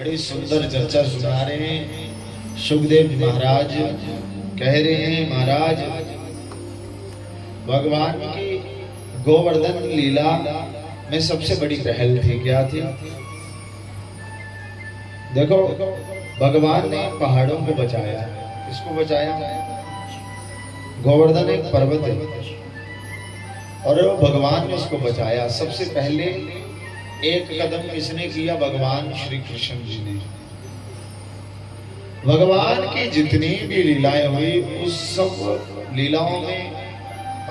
बड़ी सुंदर चर्चा सुना रहे हैं। सुखदेव जी महाराज कह रहे हैं, महाराज भगवान की गोवर्धन लीला में सबसे बड़ी पहल थी, क्या थी? देखो, भगवान ने पहाड़ों को बचाया। किसको बचाया? गोवर्धन एक पर्वत है और भगवान ने उसको बचाया। सबसे पहले एक कदम किसने किया? भगवान श्री कृष्ण जी ने। भगवान की जितनी भी लीलाएं हुई उस सब लीलाओं में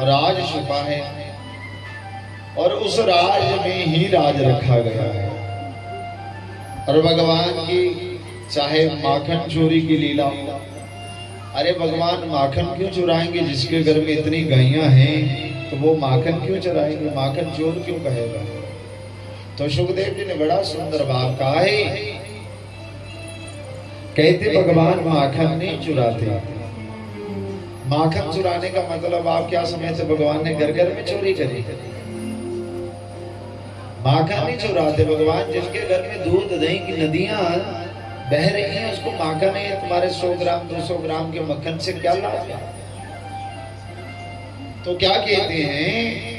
राज छुपा है और उस राज में ही राज रखा गया है। और भगवान की चाहे माखन चोरी की लीला हो, अरे भगवान माखन क्यों चुराएंगे? जिसके घर में इतनी गायें हैं तो वो माखन क्यों चुराएंगे? माखन चोर क्यों कहेगा? तो सुखदेव जी ने बड़ा सुंदर भाव कहा है, कहते भगवान माखन नहीं चुराते। माखन चुराने का मतलब आप क्या समझते? भगवान ने घर घर में चोरी करी? माखन नहीं चुराते भगवान। जिसके घर में दूध दही की नदियां बह रही हैं उसको माखन है। तुम्हारे 100 ग्राम 200 ग्राम के मक्खन से क्या लाभ है? तो क्या कहते हैं,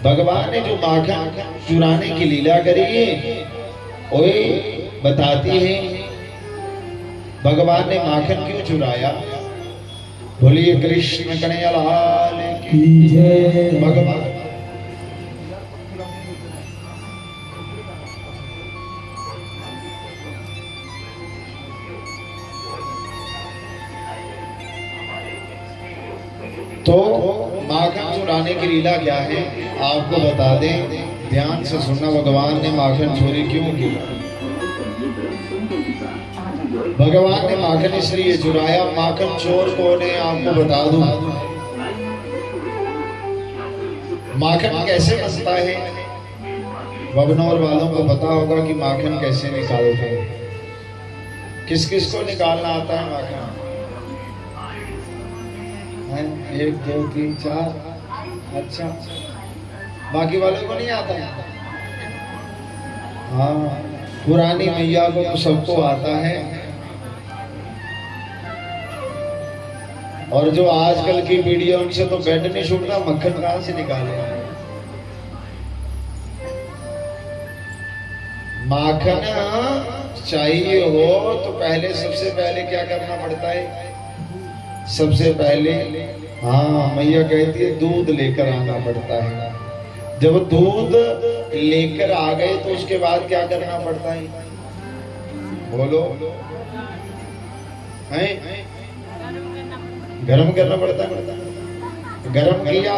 भगवान ने जो माखन चुराने की लीला करी है ओए बताती है भगवान ने माखन क्यों चुराया। बोलिए कृष्ण कन्हैया लाल की जय। भगवान तो माखन चुराने की लीला क्या है आपको बता दें, ध्यान से सुनना। भगवान ने माखन चोरी क्यों की? भगवान ने माखन इसलिए चुराया, माखन चोर कौन है आपको बता दूं। माखन कैसे बनता है? वबनौर वालों को पता होगा कि माखन कैसे निकालते हैं। किस किस को निकालना आता है माखन? 1 2 3 4। अच्छा, बाकी वालों को नहीं आता है? हाँ, पुरानी मैया को तो सबको आता है। और जो आजकल की पीढ़ी है उनसे तो बेड नहीं छूटता, मक्खन कहां से निकाले? माखन चाहिए हो तो पहले सबसे पहले क्या करना पड़ता है? सबसे पहले हाँ, मैया कहती है दूध लेकर आना पड़ता है। जब दूध लेकर आ गए तो उसके बाद क्या करना पड़ता है? बोलो। हैं? गरम करना पड़ता है। गरम किया,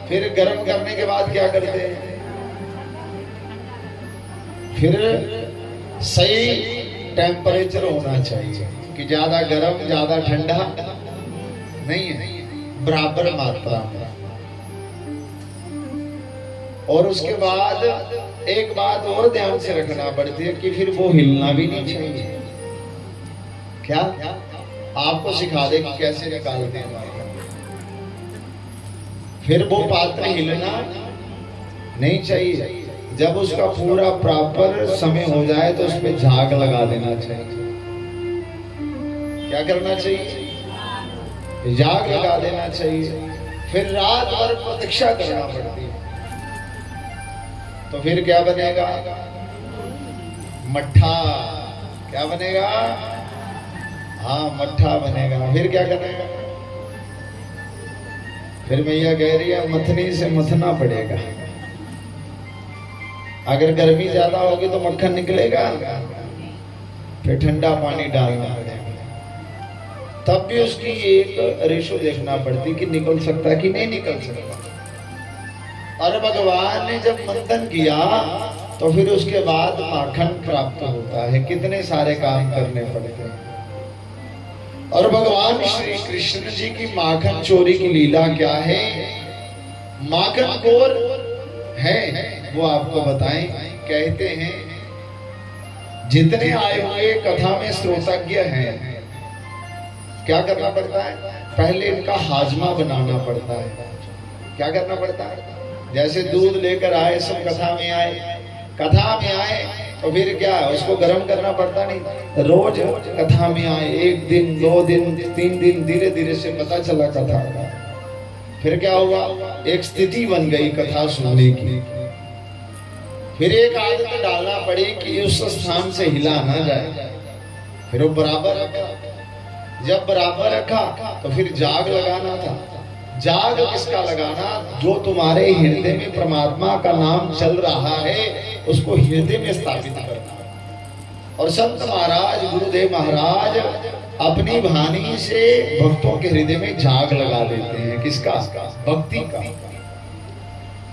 फिर गरम करने के बाद क्या करते हैं? फिर सही टेम्परेचर होना चाहिए कि ज्यादा गरम ज्यादा ठंडा नहीं है, बराबर मात्रा में। और उसके बाद एक बात और ध्यान से रखना पड़ती है कि फिर वो हिलना भी नहीं चाहिए। क्या आपको सिखा दे कि कैसे निकालते हैं माखन। फिर वो पात्र हिलना नहीं चाहिए। जब उसका पूरा प्रॉपर समय हो जाए तो उस पर झाग लगा देना चाहिए। क्या करना चाहिए? झाग लगा देना चाहिए। फिर रात भर प्रतीक्षा करना पड़ती है। तो फिर क्या बनेगा? मट्ठा। क्या बनेगा? हाँ, मट्ठा बनेगा। फिर क्या करेगा? फिर मैया कह रही है मथनी से मथना पड़ेगा। अगर गर्मी ज्यादा होगी तो मक्खन निकलेगा, फिर ठंडा पानी डालना पड़ेगा। तब भी उसकी एक रेशो देखना पड़ती कि निकल सकता कि नहीं निकल सकता। और भगवान ने जब मंथन किया तो फिर उसके बाद माखन प्राप्त होता है। कितने सारे काम करने पड़ते हैं। और भगवान श्री कृष्ण जी की माखन चोरी की लीला क्या है? माखन चोर है वो आपको बताएं। कहते हैं जितने आए हुए कथा में श्रोतज्ञ हैं, क्या करना पड़ता है? पहले इनका हाजमा बनाना पड़ता है। क्या करना पड़ता है? जैसे दूध लेकर आए, सब कथा में आए, कथा में आए तो फिर क्या है, उसको गर्म करना पड़ता नहीं। रोज कथा में आए, 1 दिन 2 दिन 3 दिन, धीरे धीरे से पता चला कथा का। फिर क्या हुआ, एक स्थिति बन गई कथा सुनने की। फिर एक आदत डालना पड़ी कि उस स्थान से हिला ना जाए। फिर वो बराबर रखा। जब बराबर रखा तो फिर जाग लगाना था। जाग किसका लगाना, जो तुम्हारे हृदय में परमात्मा का नाम चल रहा है उसको हृदय में स्थापित करना। और संत महाराज, गुरुदेव महाराज अपनी वाणी से भक्तों के हृदय में जाग लगा देते हैं। किसका, भक्ति का।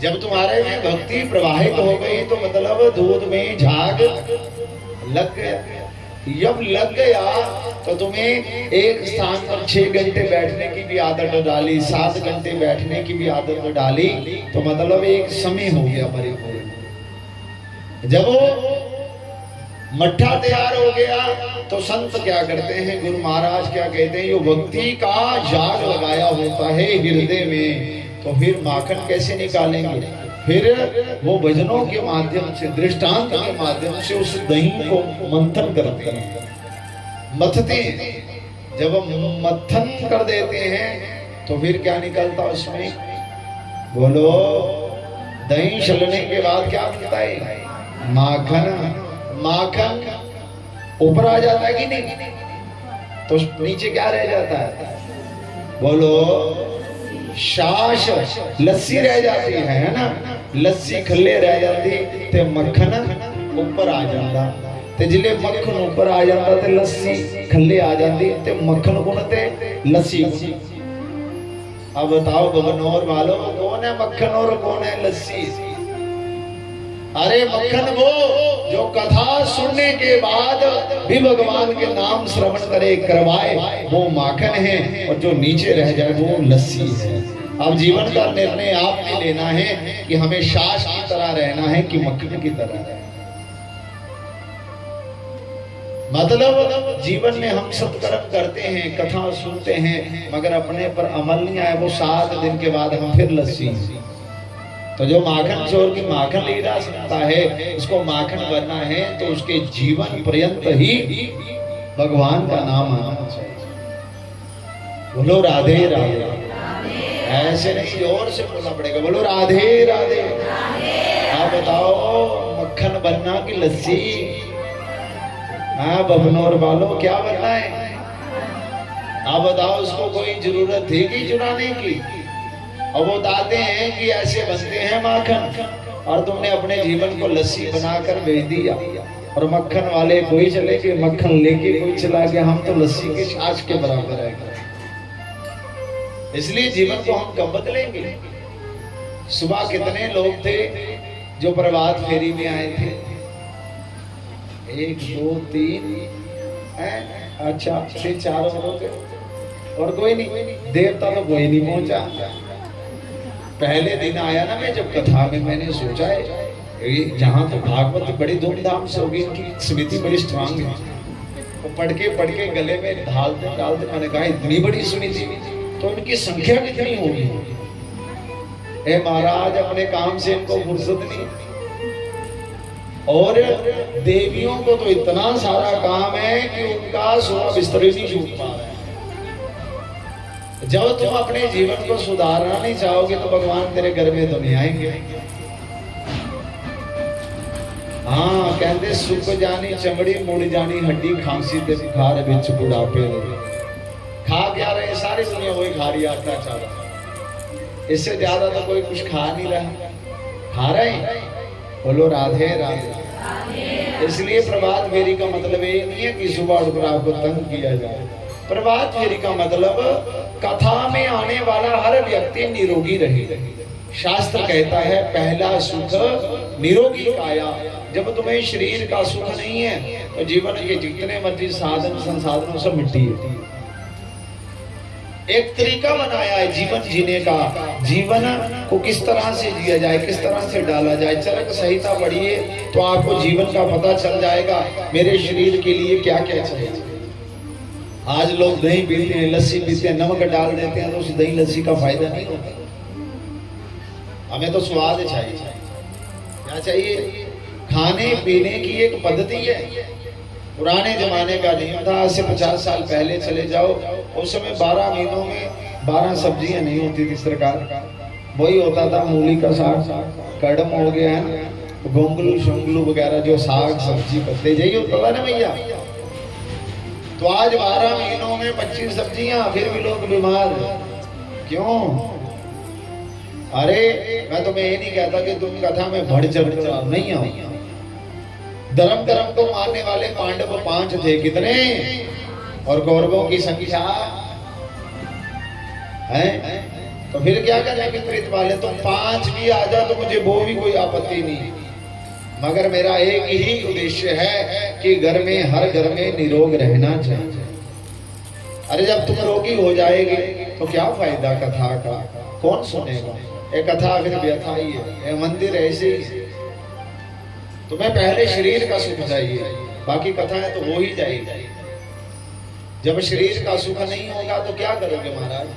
जब तुम्हारे में भक्ति प्रवाहित हो गई तो मतलब दूध में झाग लग गया। जब लग गया तो तुम्हें एक स्थान पर 6 घंटे बैठने की भी आदत डाली, 7 घंटे बैठने की भी आदत डाली, तो मतलब एक समय हो गया परिपूर्ण। जब वो मट्ठा तैयार हो गया तो संत क्या करते हैं, गुरु महाराज क्या कहते हैं, यो भक्ति का जाग लगाया होता है हृदय में, तो फिर माखन कैसे निकालेंगे। फिर वो भजनों के माध्यम से, दृष्टांत के माध्यम से उस दही को मंथन करते हैं, मथते हैं। जब मंथन कर देते हैं तो फिर क्या निकलता उसमें, बोलो। दही छलने के बाद क्या मिलता है, माखन। माखन ऊपर आ जाता है कि नहीं, तो नीचे क्या रह जाता है, बोलो। छाछ, लस्सी रह जाती है ना, लस्सी खल्ले रह जाती ते मक्खन ऊपर आ जाता। ते जिले मक्खन ऊपर आ जाता ते लस्सी खल्ले आ जाती ते मक्खन गुण ते लस्सी। अब बताओ भगनौर वालों, कौन है मक्खन और कौन है लस्सी। अरे मक्खन वो जो कथा सुनने के बाद भी भगवान के नाम श्रवण करे, करवाए, वो माखन है। और जो नीचे रह जाए वो लस्सी है। अब जीवन का निर्णय आपने लेना है कि हमें छाछ की तरह रहना है कि मक्खन की तरह रहना। मतलब जीवन में हम सत्कर्म करते हैं, कथा सुनते हैं, मगर अपने पर अमल नहीं आए, वो 7 दिन के बाद हम फिर लस्सी। तो जो माखन चोर की माखन लीला सुनता है, उसको माखन बनना है तो उसके जीवन पर्यंत ही भगवान का नाम आना चाहिए। बोलो राधे राधे। ऐसे नहीं, जोर से बोलना पड़ेगा, बोलो राधे राधे। आप बताओ मक्खन बनना की लस्सी। हाँ बबनौर वालों, क्या बनना है आप बताओ। उसको कोई जरूरत थी कि चुराने की। और वो बताते हैं कि ऐसे बनते हैं माखन, और तुमने अपने जीवन को लस्सी बनाकर बेच दिया। और मक्खन वाले कोई चले गए, मक्खन लेके कोई चला गया, हम तो लस्सी के छाछ के बराबर है। इसलिए जीवन को हम कब बदलेंगे। सुबह कितने लोग थे जो प्रभात फेरी में आए थे, 1 2 3 अच्छा 4 हो गए, और कोई नहीं, देवता तो कोई नहीं पहुंचा। पहले दिन आया ना मैं जब कथा में, मैंने सोचा है जहाँ तो भागवत बड़ी धूमधाम से होगी, इनकी स्मृति बड़ी स्ट्रांग है, तो पढ़ के गले में ढालते डालते मैंने कहा इतनी बड़ी स्मृति, तो उनकी संख्या कितनी होगी। ए महाराज, अपने काम से इनको फुर्सत नहीं, और देवियों को तो इतना सारा काम है कि उनका सोना बिस्तर ही नहीं छूट पा रहा है। जब तुम अपने जीवन को सुधारना नहीं चाहोगे तो भगवान तेरे घर में तो नहीं आएंगे। हाँ कहते सुख जानी चमड़ी, मुड़ जानी हड्डी, खांसी ते बुखार बिच बुढ़ापे। खा क्या रहे, सारी दुनिया वही खा रही है अत्याचार। इससे ज्यादा तो कोई कुछ खा नहीं रहा, खा रहे हैं। बोलो राधे राधे। इसलिए प्रभात फेरी का मतलब ये नहीं है कि सुबह उठकर आपको तंग किया जाए। प्रभात फेरी का मतलब कथा में आने वाला हर व्यक्ति निरोगी रहे। शास्त्र कहता है पहला सुख निरोगी काया। जब तुम्हें शरीर का सुख नहीं है तो जीवन के जितने मर्जी साधन संसाधनों सब मिट्टी है। एक तरीका बनाया है जीवन जीने का, जीवन को किस तरह से जिया जाए, किस तरह से डाला जाए। चरक संहिता पढ़िए तो आपको जीवन का पता चल जाएगा मेरे शरीर के लिए क्या क्या चाहिए। आज लोग दही पीते हैं, लस्सी पीते हैं, नमक डाल देते हैं तो उस दही लस्सी का फायदा नहीं होता। हमें तो स्वाद चाहिए। क्या चाहिए? खाने पीने की एक पद्धति है। पुराने जमाने का नियम था, आज से 50 साल पहले चले जाओ, उस समय 12 महीनों में 12 सब्जियां नहीं होती थी सरकार। वही होता था मूली का साग, कड़म हो गया है, गोंगलू शोंगलू वगैरह जो साग सब्जी पत्ते यही होता था ना भैया। तो आज 12 महीनों में 25 सब्जियां, फिर भी लोग बीमार। क्यों? अरे मैं तुम्हें ये नहीं कहता कि तुम कथा में बढ़ चढ़ नहीं आओ। धर्म धर्म को मानने वाले पांडव 5 थे, कितने? और कौरवों की संख्या है। तो फिर क्या करें विपरीत वाले? तो 5 भी आ जाओ तो मुझे वो भी कोई आपत्ति नहीं, मगर मेरा एक ही उद्देश्य है कि घर में, हर घर में निरोग रहना चाहिए। अरे जब तुम रोगी हो जाएगी तो क्या फायदा कथा का? कौन सुनेगा? एक कथा फिर व्यथा ही है, मंदिर ऐसे ही। तुम्हें पहले शरीर का सुख चाहिए, बाकी कथाएं तो हो ही जाएगी। जब शरीर का सुख नहीं होगा तो क्या करोगे महाराज?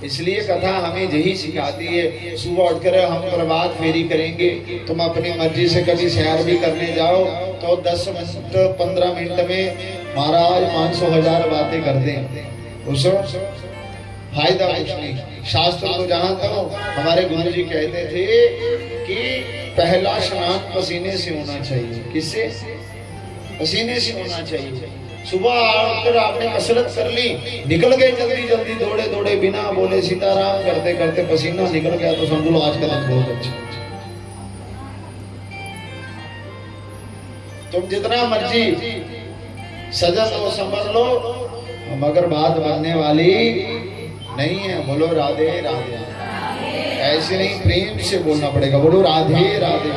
इसलिए कथा हमें यही सिखाती है। सुबह उठकर हम प्रभात फेरी करेंगे, तुम अपनी मर्जी से कभी सैर भी करने जाओ तो 10 मिनट 15 मिनट में महाराज 500,000 बातें कर दें, उसको फायदा कुछ नहीं। शास्त्र को जहां तक हमारे गुरु जी कहते थे कि पहला स्नान पसीने से होना चाहिए। किससे? पसीने से होना चाहिए। सुबह उठकर आपने कसरत कर ली, निकल गए जल्दी जल्दी, दौड़े दौड़े बिना बोले सीताराम करते करते पसीना निकल गया तो समझ लो आज का दिन बहुत अच्छा। तुम जितना मर्जी सजग हो समझ लो, मगर बात बनने वाली नहीं है। बोलो राधे राधे। ऐसे नहीं, प्रेम से बोलना पड़ेगा। बोलो राधे राधे।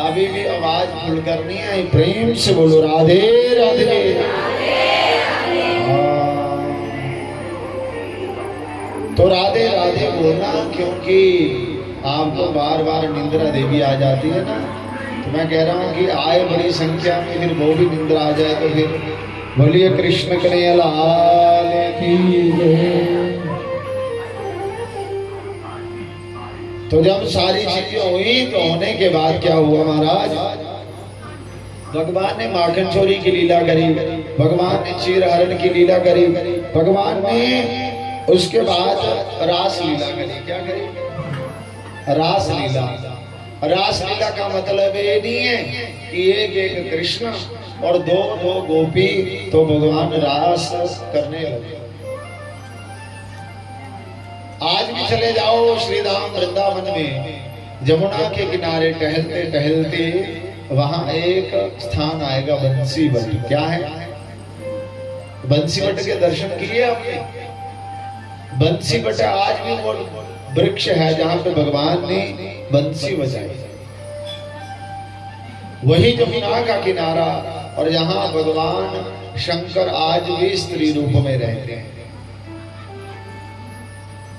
अभी भी आवाज खुल करनी है, प्रेम से बोलो राधे राधे। तो राधे राधे बोलना, क्योंकि आपको बार बार निंद्रा देवी आ जाती है ना। तो मैं कह रहा हूँ कि आए बड़ी संख्या में, फिर वो भी निंद्रा आ जाए तो फिर बोलिए कृष्ण कन्हैया लाल की जय। तो जब सारी चीजें हुई तो होने के बाद क्या हुआ महाराज? भगवान ने माखन चोरी की लीला करी, भगवान ने चीर हरण की लीला करी, भगवान ने उसके बाद रास लीला करी। क्या करी? रास लीला। रास लीला का मतलब ये नहीं है कि एक एक कृष्ण और दो दो गोपी, तो भगवान रास करने लगे। आज भी चले जाओ श्री धाम वृंदावन में, जमुना के किनारे टहलते टहलते वहां एक स्थान आएगा बंसी बट। क्या है? बंसी बट के दर्शन किए आपने? बंसी बट आज भी वो वृक्ष है जहां पे भगवान ने बंसी बजाई। वही जमुना का किनारा, और यहाँ भगवान शंकर आज भी स्त्री रूप में रहते हैं।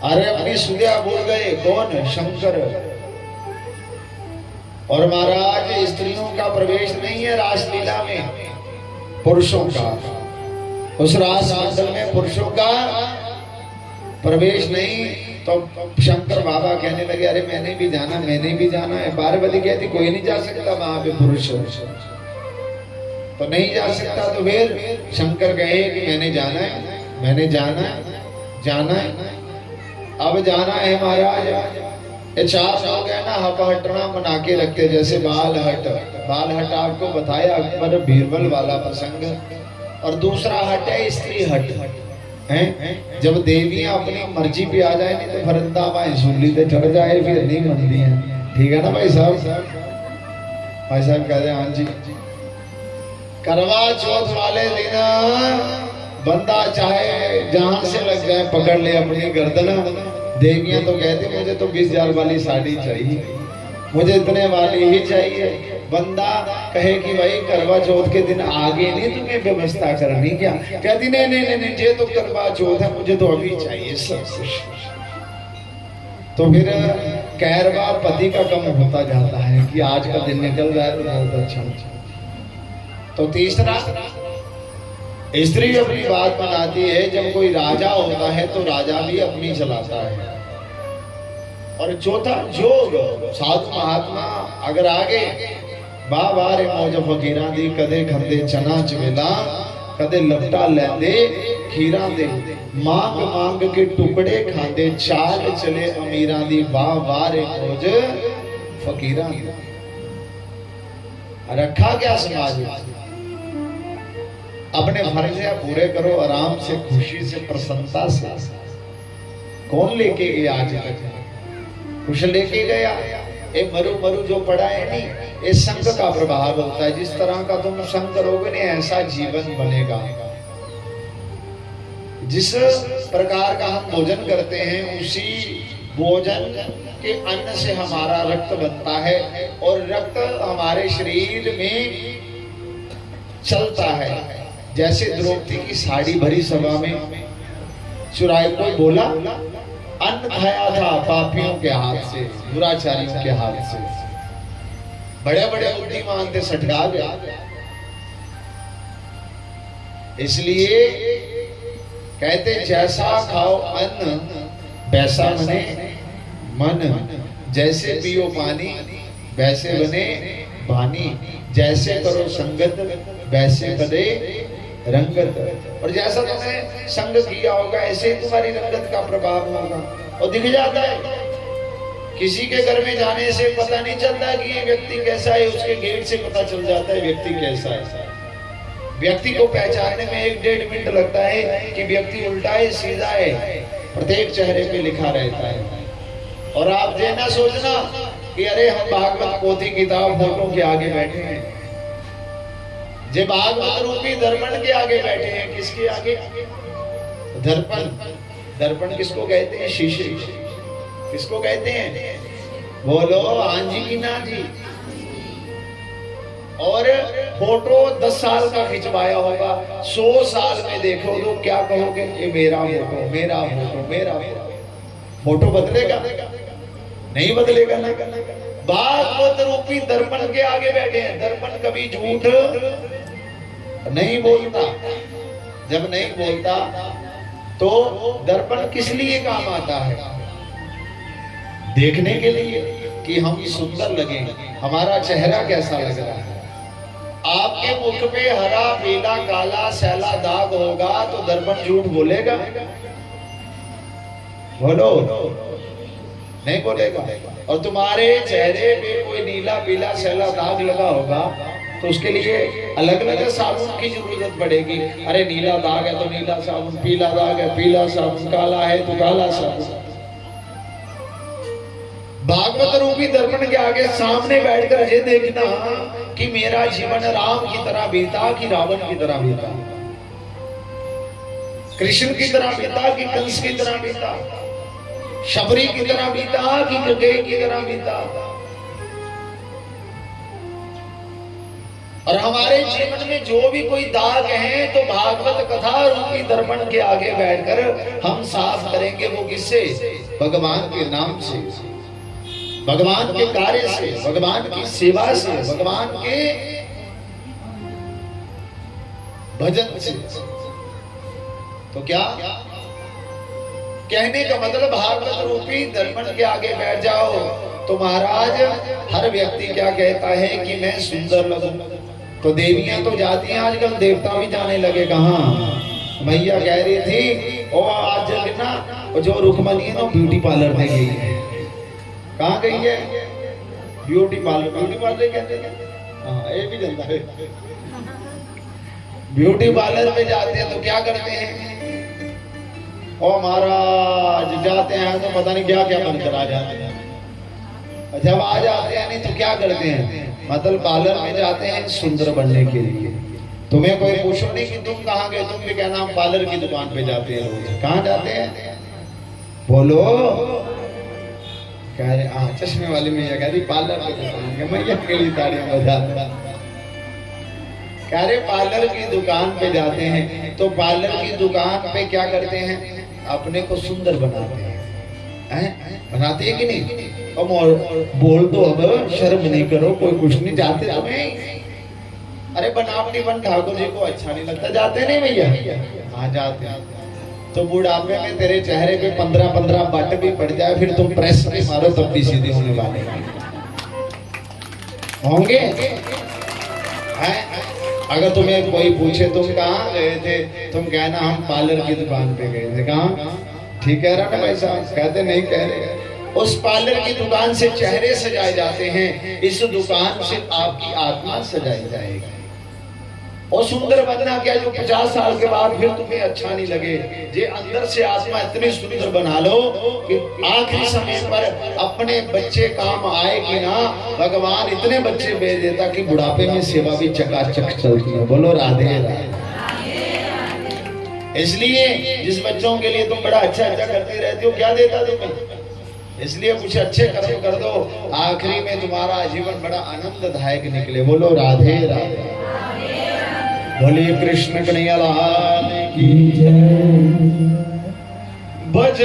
अरे अपनी सुधिया भूल गए, कौन? शंकर। और महाराज स्त्रियों का प्रवेश नहीं है रासलीला में, पुरुषों का। उस रास मंडल में पुरुषों का प्रवेश नहीं। तो शंकर बाबा कहने लगे अरे मैंने भी जाना, मैंने भी जाना है। पार्वती कहती कोई नहीं जा सकता वहां पे पुरुष, तो नहीं जा सकता। तो फिर शंकर कहे कि मैंने जाना है, मैंने जाना है, जाना है, अब जाना है महाराज। ये 4 लोग है ना हटना बना के रखते, जैसे बाल हट। बाल हट आपको बताया अकबर बीरबल वाला प्रसंग। और दूसरा हट है स्त्री हट हैं। जब देवियां अपनी मर्जी पे आ जाए, नहीं तो फरंदा भाई सूली पे चढ़ जाए फिर नहीं मनती है। ठीक है ना भाई साहब? भाई साहब कह रहे हाँ जी। करवा चौथ वाले दिन बंदा चाहे जहां से लग जाए पकड़ ले अपनी गर्दन। देवियां तो कहती मुझे तो 20,000 वाली साड़ी चाहिए, मुझे इतने वाली ही चाहिए। बंदा कहे कि भाई करवा चौथ के दिन आगे नहीं तुम्हें व्यवस्था करनी क्या? कहती नहीं नहीं नहीं, ये तो करवा चौथ है, मुझे तो अभी चाहिए सब कुछ। तो फिर कहरवा पति का कम होता जाता है कि आज का दिन निकल रहा है तो बहुत अच्छा। तो तीसरा स्त्री अपनी बात बनाती है। जब कोई राजा होता है तो राजा भी अपनी चलाता है, और चौथा जोग। साधु महात्मा अगर आगे बार बार मौज फकीरा दी, कदे खंदे चना चवेला, कदे लपटा लेंदे खीरा दे, मांग मांग के टुकड़े खांदे, चाल चले अमीरा दी, वाह वाह रे मौज फकीरा दी। रखा क्या समाज में? अपने फर्ज पूरे करो आराम से, खुशी से, प्रसन्नता से। कौन लेके गया आज तक? कुछ लेके गया? ये मरु मरु जो पड़ा है नहीं, ये संग का प्रभाव होता है। जिस तरह का तुम संग करोगे नहीं, ऐसा जीवन बनेगा। जिस प्रकार का हम भोजन करते हैं, उसी भोजन के अन्न से हमारा रक्त बनता है, और रक्त हमारे शरीर में चलता है। जैसे द्रौपदी की साड़ी भरी सभा में चुराए कोई बोला, अन्न खाया था पापियों के हाथ से, दुराचारियों के हाथ से। बड़े बड़े बुद्धिमान थे, सटका गया। इसलिए कहते जैसा खाओ अन्न वैसा बने मन, जैसे पियो पानी वैसे बने वाणी, जैसे करो संगत वैसे करे रंगत। और जैसा तुमने संग किया होगा, ऐसे ही तुम्हारी रंगत का प्रभाव होगा। और दिख जाता है, किसी के घर में जाने से पता नहीं चलता कि ये व्यक्ति कैसा है, उसके गेट से पता चल जाता है व्यक्ति कैसा है। व्यक्ति को पहचानने में 1-1.5 मिनट लगता है कि व्यक्ति उल्टा है सीधा है, प्रत्येक चेहरे पे लिखा रहता है। और आप ये ना सोचना कि अरे हम भागवत पोथी किताब फोटो के आगे बैठे हैं। जे भागवत रूपी दर्पण के आगे बैठे हैं। किसके आगे? दर्पण। दर्पण किसको कहते हैं? शीशे। किसको कहते हैं? बोलो हाँ जी की ना जी। और फोटो 10 साल का खिंचवाया होगा, 100 साल में देखो तो क्या कहोगे? ये मेरा फोटो, मेरा फोटो, मेरा फोटो। बदलेगा? नहीं बदलेगा ना। भागवत रूपी दर्पण के आगे बैठे हैं। दर्पण कभी झूठ नहीं बोलता। जब नहीं बोलता तो दर्पण किस लिए काम आता है? देखने के लिए कि हम सुंदर लगें, हमारा चेहरा कैसा लग रहा है। आपके मुख पे हरा पीला काला सैला दाग होगा तो दर्पण झूठ बोलेगा? बोलो, नहीं बोलेगा। और तुम्हारे चेहरे पे कोई नीला पीला सैला दाग लगा होगा तो उसके लिए अलग अलग साबुन की जरूरत पड़ेगी। अरे नीला दाग है तो नीला साबुन, पीला दाग है पीला साबुन, काला है तो काला साबुन। भागवत रूपी दर्पण के आगे सामने बैठकर ये देखना कि मेरा जीवन राम की तरह बीता कि रावण की तरह बीता, कृष्ण की तरह बीता कि कंस की तरह बीता, शबरी की तरह बीता कि गगे की तरह बीता। और हमारे जीवन में जो भी कोई दाग है तो भागवत कथा रूपी दर्पण के आगे बैठकर हम साफ करेंगे। वो किससे? भगवान के नाम से, भगवान के कार्य से, भगवान की सेवा से, भगवान के भजन से। तो क्या कहने का मतलब? भागवत रूपी दर्पण के आगे बैठ जाओ तो महाराज हर व्यक्ति क्या कहता है कि मैं सुंदर लगूं। तो देवियां तो जाती हैं, आजकल देवता भी जाने लगे। कहाँ? मैया कह रही थी ओ आज ना जो रुक्मणी है ना ब्यूटी पार्लर में गई है। कहाँ गई है? Beauty parlour. ब्यूटी पार्लर कहते हैं, हाँ ये भी जनता है। ब्यूटी पार्लर में जाते हैं तो क्या करते हैं? ओ महाराज जाते हैं तो पता नहीं क्या क्या बनकर आ जाते हैं। जब आ जाते हैं नहीं तो क्या करते हैं? मतलब पार्लर में जाते हैं सुंदर बनने के लिए। तुम्हें कोई पूछो नहीं कि तुम कहाँ गए, तुम भी कहना हम पार्लर की दुकान पे जाते हैं रोज। कहाँ जाते हैं? बोलो। कह रहे हाँ चश्मे वाली मैया कह रही पार्लर की दुकान के, मैया के लिए ताड़ियां बजाते। कह रहे पार्लर की दुकान पे जाते हैं तो पार्लर की दुकान पे क्या करते हैं? अपने को सुंदर बनाते हैं। बनाते हैं कि नहीं? अब बोल दो, अब शर्म नहीं करो, कोई कुछ नहीं। जाते तुम्हें? अरे बनावटी बन ठाकुर जी को अच्छा नहीं लगता, जाते नहीं भैया? हाँ जाते हैं। तो बुढ़ापे में तेरे चेहरे पे 15-15 बट भी पड़ जाए, फिर तुम प्रेस नहीं मारो तब भी सीधे होने वाले होंगे। अगर तुम्हें कोई पूछे तुम कहाँ गए थे, तुम कहना हम पार्लर की दुकान पे गए थे। कहाँ? ठीक कह रहा ना भाई साहब? कहते नहीं कह रहे। उस पार्लर की दुकान से चेहरे सजाए जाते हैं, इस दुकान से आपकी आत्मा सजाई जाएगी। और सुंदर बनना क्या जो 50 साल के बाद फिर तुम्हें अच्छा नहीं लगे, जे अंदर से आत्मा इतनी सुंदर बना लो कि आखिरी समय पर अपने बच्चे काम आए कि ना, भगवान इतने बच्चे भेज देता कि बुढ़ापे में सेवा भी चकाचक चलती है। बोलो राधे राधे। इसलिए जिस बच्चों के लिए तुम बड़ा अच्छा करते रहते हो, क्या देता तुम्हें? इसलिए कुछ अच्छे कर्म कर दो, आखिरी में तुम्हारा जीवन बड़ा आनंददायक निकले। बोलो राधे राधे। बोलिए कृष्ण कन्हैया लाल की जय। भज